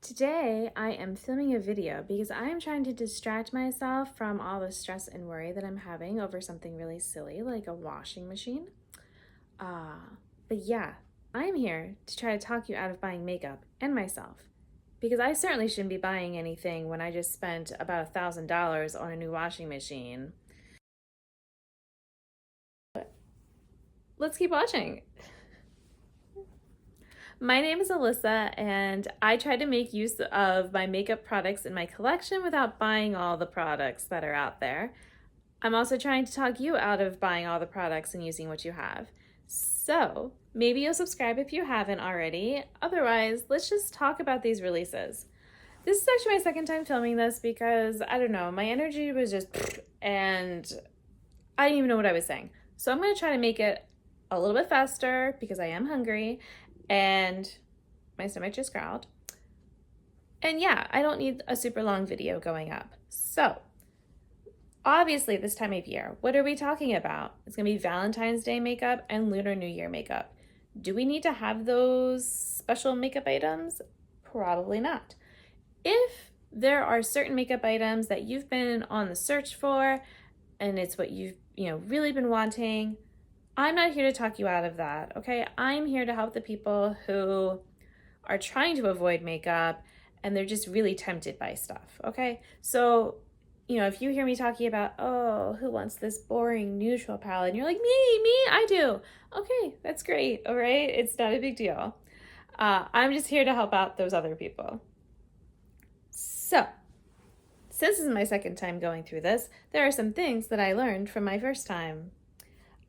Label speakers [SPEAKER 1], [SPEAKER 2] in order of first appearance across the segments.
[SPEAKER 1] Today, I am filming a video because I am trying to distract myself from all the stress and worry that I'm having over something really silly like a washing machine. But yeah, I am here to try to talk you out of buying makeup and myself because I certainly shouldn't be buying anything when I just spent about $1,000 on a new washing machine. Let's keep watching. My name is Alyssa, and I try to make use of my makeup products in my collection without buying all the products that are out there. I'm also trying to talk you out of buying all the products and using what you have. So maybe you'll subscribe if you haven't already. Otherwise, let's just talk about these releases. This is actually my second time filming this because, I don't know, my energy was just and I didn't even know what I was saying. So I'm going to try to make it a little bit faster because I am hungry and my stomach just growled. And yeah, I don't need a super long video going up. So obviously this time of year, what are we talking about? It's gonna be Valentine's Day makeup and Lunar New Year makeup. Do we need to have those special makeup items? Probably not. If there are certain makeup items that you've been on the search for and it's what you've really been wanting, I'm not here to talk you out of that, okay? I'm here to help the people who are trying to avoid makeup and they're just really tempted by stuff, okay? So, if you hear me talking about, oh, who wants this boring neutral palette? And you're like, me, I do. Okay, that's great, all right? It's not a big deal. I'm just here to help out those other people. So, since this is my second time going through this, there are some things that I learned from my first time.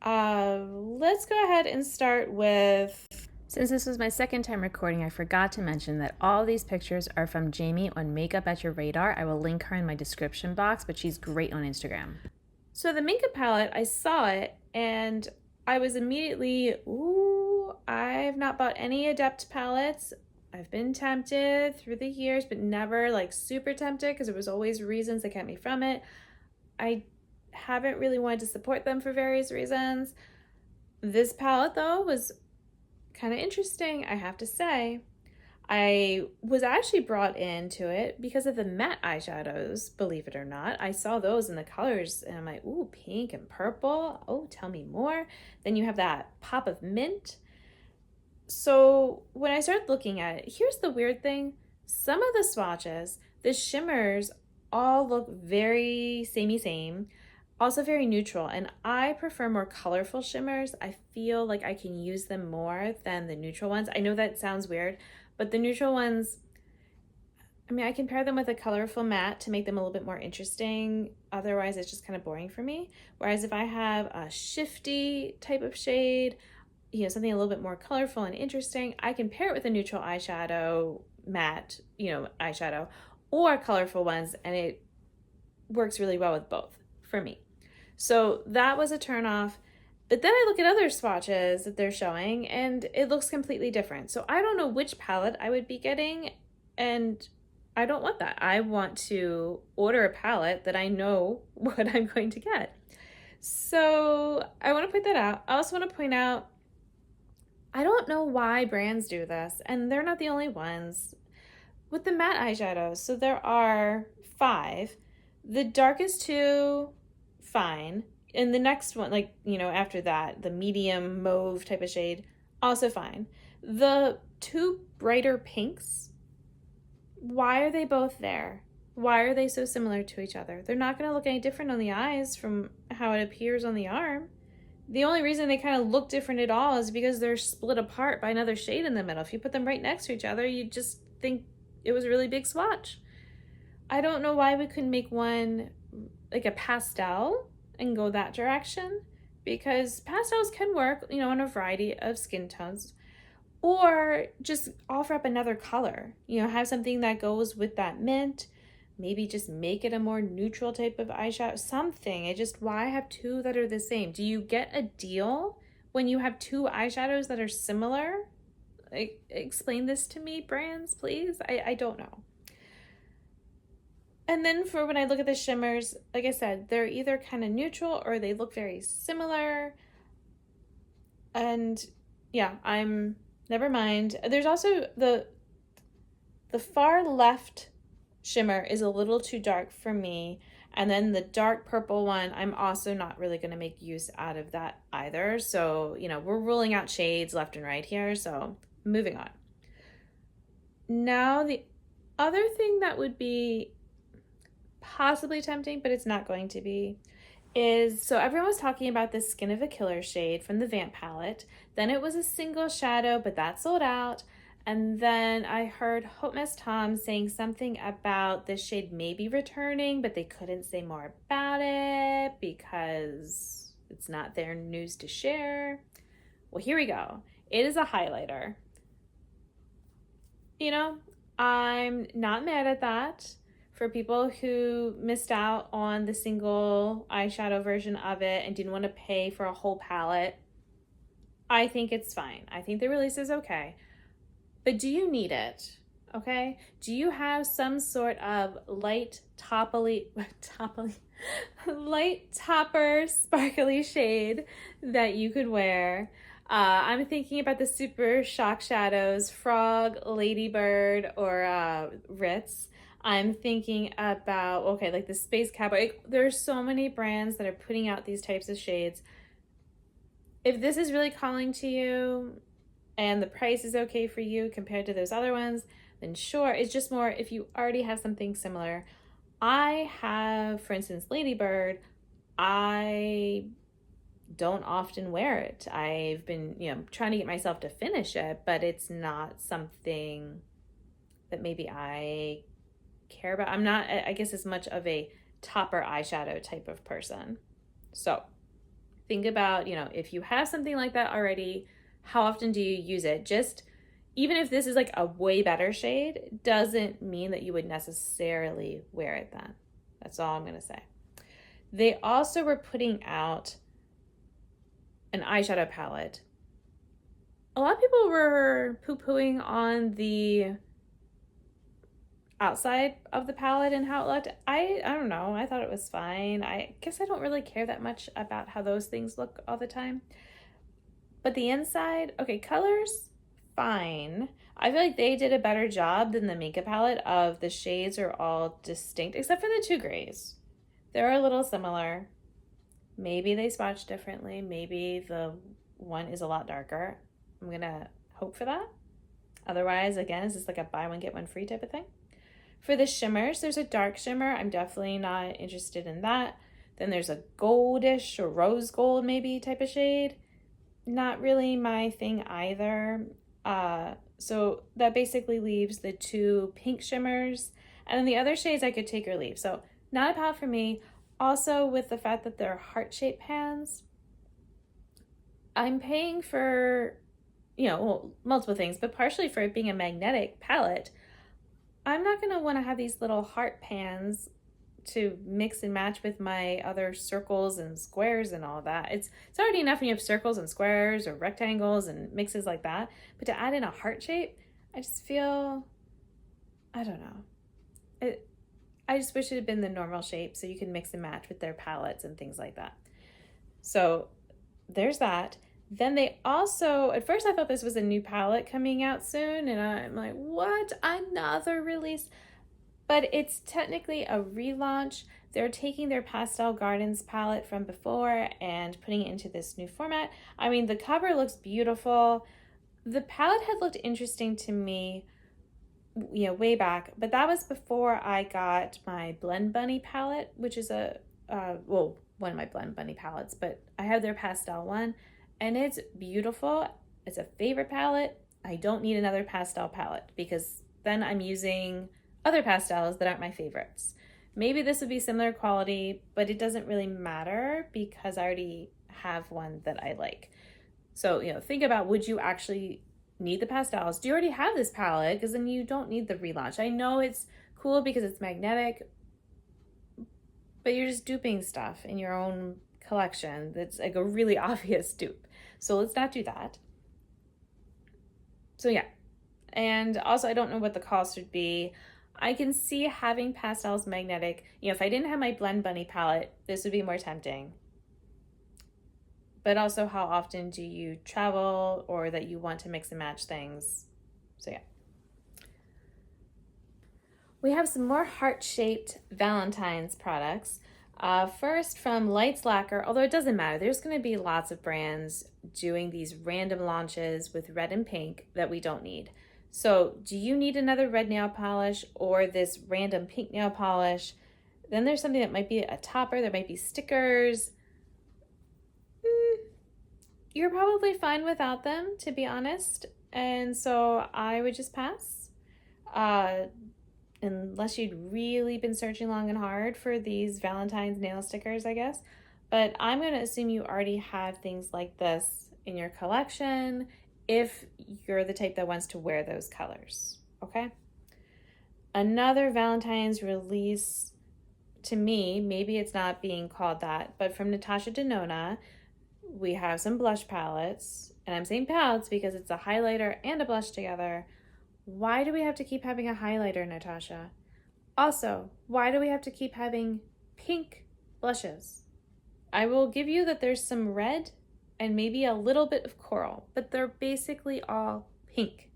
[SPEAKER 1] Let's go ahead and start with, since this was my second time recording, I forgot to mention that all these pictures are from Jamie on Makeup at Your Radar. I will link her in my description box, but she's great on Instagram. So the makeup palette, I saw it and I was immediately, ooh, I've not bought any Adept palettes. I've been tempted through the years, but never like super tempted because there was always reasons that kept me from it. I haven't really wanted to support them for various reasons. This palette though was kind of interesting, I have to say. I was actually brought into it because of the matte eyeshadows, believe it or not. I saw those in the colors and I'm like, ooh, pink and purple. Oh, tell me more. Then you have that pop of mint. So when I started looking at it, here's the weird thing. Some of the swatches, the shimmers all look very samey same. Also very neutral, and I prefer more colorful shimmers. I feel like I can use them more than the neutral ones. I know that sounds weird, but the neutral ones, I can pair them with a colorful matte to make them a little bit more interesting. Otherwise, it's just kind of boring for me. Whereas if I have a shifty type of shade, something a little bit more colorful and interesting, I can pair it with a neutral eyeshadow, matte, eyeshadow, or colorful ones, and it works really well with both for me. So that was a turnoff. But then I look at other swatches that they're showing and it looks completely different. So I don't know which palette I would be getting, and I don't want that. I want to order a palette that I know what I'm going to get. So I want to point that out. I also want to point out, I don't know why brands do this, and they're not the only ones. With the matte eyeshadows, so there are 5. The darkest 2, fine. And the next one, after that, the medium mauve type of shade, also fine. The 2 brighter pinks, why are they both there? Why are they so similar to each other? They're not going to look any different on the eyes from how it appears on the arm. The only reason they kind of look different at all is because they're split apart by another shade in the middle. If you put them right next to each other, you just think it was a really big swatch. I don't know why we couldn't make one like a pastel and go that direction, because pastels can work, on a variety of skin tones, or just offer up another color, have something that goes with that mint, maybe just make it a more neutral type of eyeshadow, something. It just, why have 2 that are the same? Do you get a deal when you have 2 eyeshadows that are similar? Explain this to me, brands, please. I don't know. And then for when I look at the shimmers, like I said, they're either kind of neutral or they look very similar. And yeah, never mind. There's also The far left shimmer is a little too dark for me. And then the dark purple one, I'm also not really going to make use out of that either. So, we're ruling out shades left and right here. So moving on. Now, the other thing that would be possibly tempting, but it's not going to be, is, so everyone was talking about this Skin of a Killer shade from the Vamp palette. Then it was a single shadow, but that sold out. And then I heard Hope Miss Tom saying something about this shade maybe returning, but they couldn't say more about it because it's not their news to share. Well, here we go. It is a highlighter. I'm not mad at that. For people who missed out on the single eyeshadow version of it and didn't want to pay for a whole palette, I think it's fine. I think the release is okay. But do you need it? Okay? Do you have some sort of light light topper sparkly shade that you could wear? I'm thinking about the Super Shock Shadows, Frog, Ladybird, or Ritz. I'm thinking about, like the Space Cowboy. There's so many brands that are putting out these types of shades. If this is really calling to you and the price is okay for you compared to those other ones, then sure. It's just more if you already have something similar. I have, for instance, Ladybird. I don't often wear it. I've been, trying to get myself to finish it, but it's not something that maybe I care about. I'm not, I guess, as much of a topper eyeshadow type of person. So think about, if you have something like that already, how often do you use it? Just, even if this is like a way better shade, doesn't mean that you would necessarily wear it then. That's all I'm going to say. They also were putting out an eyeshadow palette. A lot of people were poo-pooing on the outside of the palette and how it looked. I don't know. I thought it was fine. I guess I don't really care that much about how those things look all the time. But the inside, okay, colors, fine. I feel like they did a better job than the makeup palette of the shades are all distinct, except for the two grays. They're a little similar. Maybe they swatch differently. Maybe the one is a lot darker. I'm going to hope for that. Otherwise, again, is this like a buy one, get one free type of thing? For the shimmers, there's a dark shimmer. I'm definitely not interested in that. Then there's a goldish or rose gold maybe type of shade. Not really my thing either. So that basically leaves the two pink shimmers. And then the other shades I could take or leave. So not a palette for me. Also, with the fact that they're heart-shaped pans, I'm paying for, multiple things, but partially for it being a magnetic palette. I'm not going to want to have these little heart pans to mix and match with my other circles and squares and all that. It's already enough when you have circles and squares or rectangles and mixes like that. But to add in a heart shape, I just feel, I don't know. I just wish it had been the normal shape so you can mix and match with their palettes and things like that. So there's that. Then they also, at first I thought this was a new palette coming out soon, and I'm like, what? Another release? But it's technically a relaunch. They're taking their Pastel Gardens palette from before and putting it into this new format. I mean, the cover looks beautiful. The palette had looked interesting to me, way back, but that was before I got my Blend Bunny palette, which is one of my Blend Bunny palettes, but I have their pastel one. And it's beautiful. It's a favorite palette. I don't need another pastel palette because then I'm using other pastels that aren't my favorites. Maybe this would be similar quality, but it doesn't really matter because I already have one that I like. So, think about, would you actually need the pastels? Do you already have this palette? Because then you don't need the relaunch. I know it's cool because it's magnetic, but you're just duping stuff in your own collection that's like a really obvious dupe. So let's not do that. So yeah. And also I don't know what the cost would be. I can see having pastels magnetic. If I didn't have my Blend Bunny palette, this would be more tempting. But also, how often do you travel or that you want to mix and match things? So yeah. We have some more heart-shaped Valentine's products. First from Lights Lacquer, although it doesn't matter, there's going to be lots of brands doing these random launches with red and pink that we don't need. So do you need another red nail polish or this random pink nail polish? Then there's something that might be a topper, there might be stickers. You're probably fine without them, to be honest. And so I would just pass. Unless you'd really been searching long and hard for these Valentine's nail stickers, I guess. But I'm going to assume you already have things like this in your collection if you're the type that wants to wear those colors, okay? Another Valentine's release, to me, maybe it's not being called that, but from Natasha Denona, we have some blush palettes, and I'm saying palettes because it's a highlighter and a blush together. Why do we have to keep having a highlighter, Natasha? Also, why do we have to keep having pink blushes? I will give you that there's some red and maybe a little bit of coral, but they're basically all pink.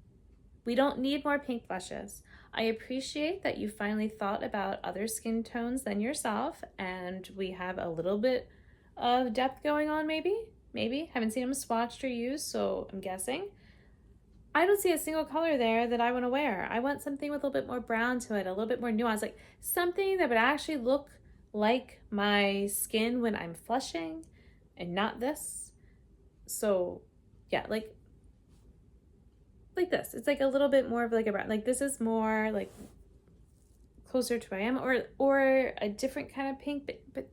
[SPEAKER 1] We don't need more pink blushes. I appreciate that you finally thought about other skin tones than yourself, and we have a little bit of depth going on, maybe. Haven't seen them swatched or used, so I'm guessing. I don't see a single color there that I want to wear. I want something with a little bit more brown to it, a little bit more nuance, like something that would actually look like my skin when I'm flushing and not this. So yeah, like this. It's like a little bit more of like a brown, like this is more like closer to what I am, or a different kind of pink, but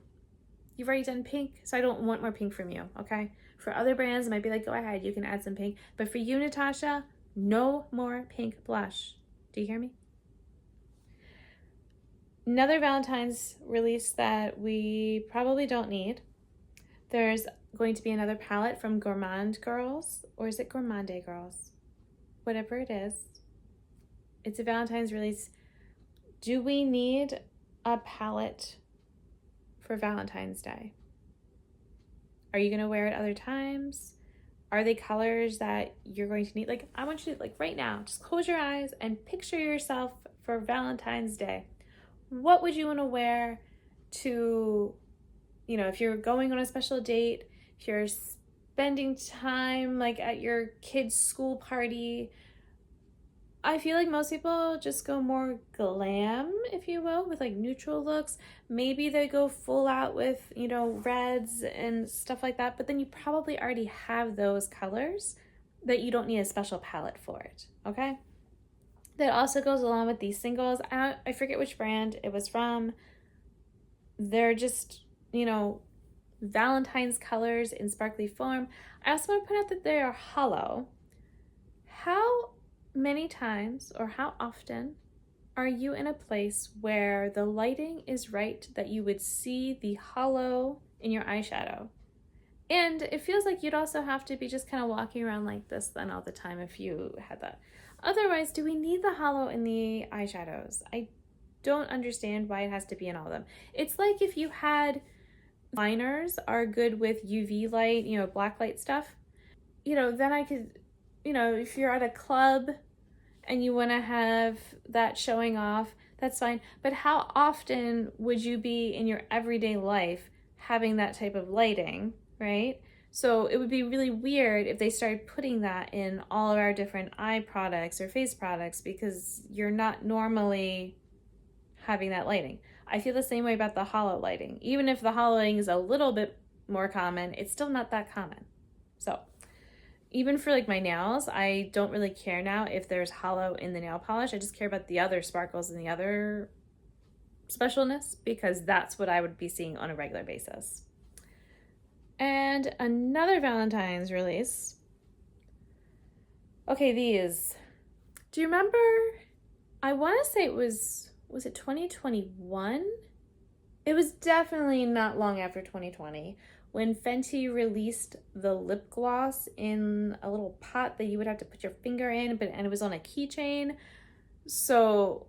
[SPEAKER 1] you've already done pink, so I don't want more pink from you, okay? For other brands, it might be like, go ahead, you can add some pink. But for you, Natasha, no more pink blush. Do you hear me? Another Valentine's release that we probably don't need. There's going to be another palette from Gourmand Girls, or is it Gourmande Girls? Whatever it is. It's a Valentine's release. Do we need a palette for Valentine's Day? Are you going to wear it other times? Are they colors that you're going to need? Like, I want you to, like, right now, just close your eyes and picture yourself for Valentine's Day. What would you want to wear to, if you're going on a special date, if you're spending time, like, at your kid's school party? I feel like most people just go more glam, if you will, with like neutral looks. Maybe they go full out with, reds and stuff like that, but then you probably already have those colors that you don't need a special palette for it, okay? That also goes along with these singles. I forget which brand it was from. They're just, Valentine's colors in sparkly form. I also want to point out that they are hollow. How many times or how often are you in a place where the lighting is right that you would see the hollow in your eyeshadow? And it feels like you'd also have to be just kind of walking around like this then all the time if you had that. Otherwise, do we need the hollow in the eyeshadows? I don't understand why it has to be in all of them. It's like if you had liners are good with UV light, black light stuff, then I could, if you're at a club and you want to have that showing off, that's fine. But how often would you be in your everyday life having that type of lighting, right? So it would be really weird if they started putting that in all of our different eye products or face products because you're not normally having that lighting. I feel the same way about the hollow lighting. Even if the hollow lighting is a little bit more common, it's still not that common. So even for like my nails, I don't really care now if there's hollow in the nail polish. I just care about the other sparkles and the other specialness because that's what I would be seeing on a regular basis. And another Valentine's release. Okay, these. Do you remember? I want to say it was it 2021? It was definitely not long after 2020 when Fenty released the lip gloss in a little pot that you would have to put your finger in, and it was on a keychain. So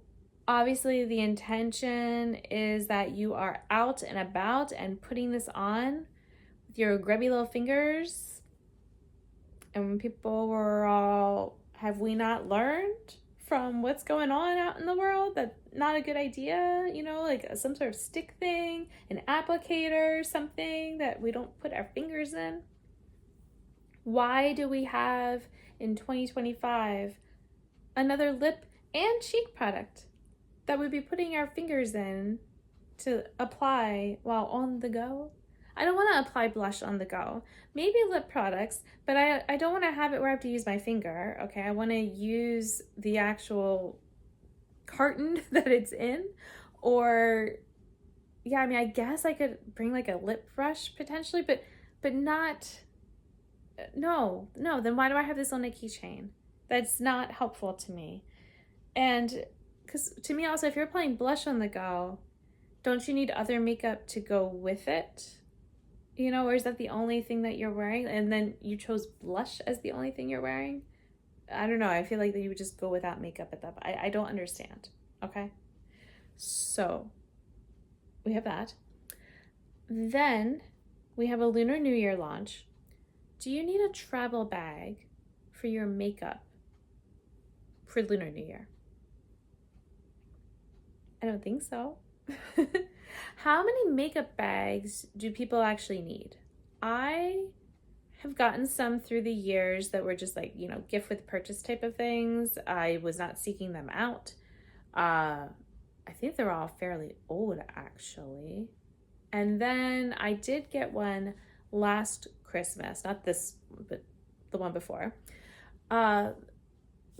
[SPEAKER 1] obviously the intention is that you are out and about and putting this on with your grubby little fingers. And when people were all, have we not learned from what's going on out in the world. That's not a good idea, you know, like some sort of stick thing, an applicator, something that we don't put our fingers in. Why do we have in 2025 another lip and cheek product that we'd be putting our fingers in to apply while on the go? I don't want to apply blush on the go. Maybe lip products, but I don't want to have it where I have to use my finger, okay? I want to use the actual carton that it's in. Or, yeah, I mean, I guess I could bring like a lip brush potentially, but not, no, then why do I have this on a keychain? That's not helpful to me. And because to me also, if you're applying blush on the go, don't you need other makeup to go with it? You know, or is that the only thing that you're wearing? And then you chose blush as the only thing you're wearing? I don't know. I feel like that you would just go without makeup at that point. I don't understand. Okay. So we have that. Then we have a Lunar New Year launch. Do you need a travel bag for your makeup for Lunar New Year? I don't think so. How many makeup bags do people actually need? I have gotten some through the years that were just like, you know, gift with purchase type of things. I was not seeking them out. I think they're all fairly old actually. And then I did get one last Christmas, not this, but the one before,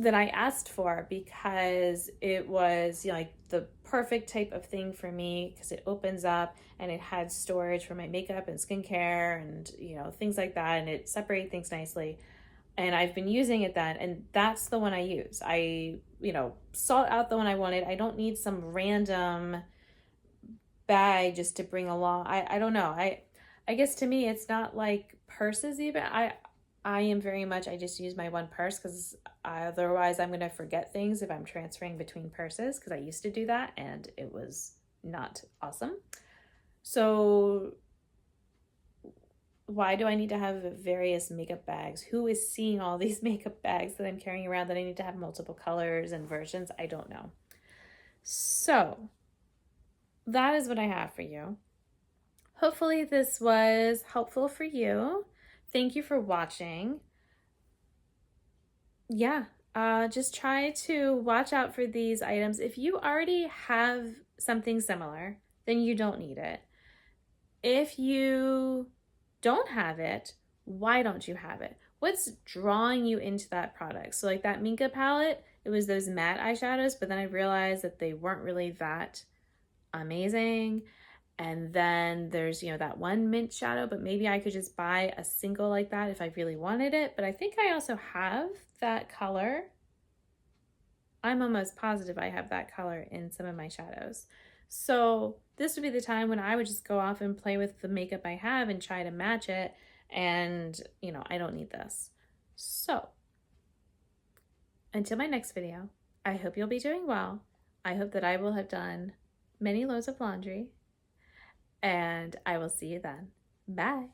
[SPEAKER 1] that I asked for because it was, you know, like the perfect type of thing for me because it opens up and it had storage for my makeup and skincare and, you know, things like that, and it separates things nicely. And I've been using it then, and that's the one I use. I, you know, sought out the one I wanted. I don't need some random bag just to bring along. I don't know. I guess to me it's not like purses even. I am very much, I just use my one purse because otherwise I'm going to forget things if I'm transferring between purses, because I used to do that and it was not awesome. So why do I need to have various makeup bags? Who is seeing all these makeup bags that I'm carrying around that I need to have multiple colors and versions? I don't know. So that is what I have for you. Hopefully this was helpful for you. Thank you for watching. Yeah, just try to watch out for these items. If you already have something similar, then you don't need it. If you don't have it, why don't you have it? What's drawing you into that product? So like that Minka palette, it was those matte eyeshadows, but then I realized that they weren't really that amazing. And then there's, you know, that one mint shadow, but maybe I could just buy a single like that if I really wanted it. But I think I also have that color. I'm almost positive I have that color in some of my shadows. So this would be the time when I would just go off and play with the makeup I have and try to match it. And, you know, I don't need this. So until my next video, I hope you'll be doing well. I hope that I will have done many loads of laundry. And I will see you then. Bye.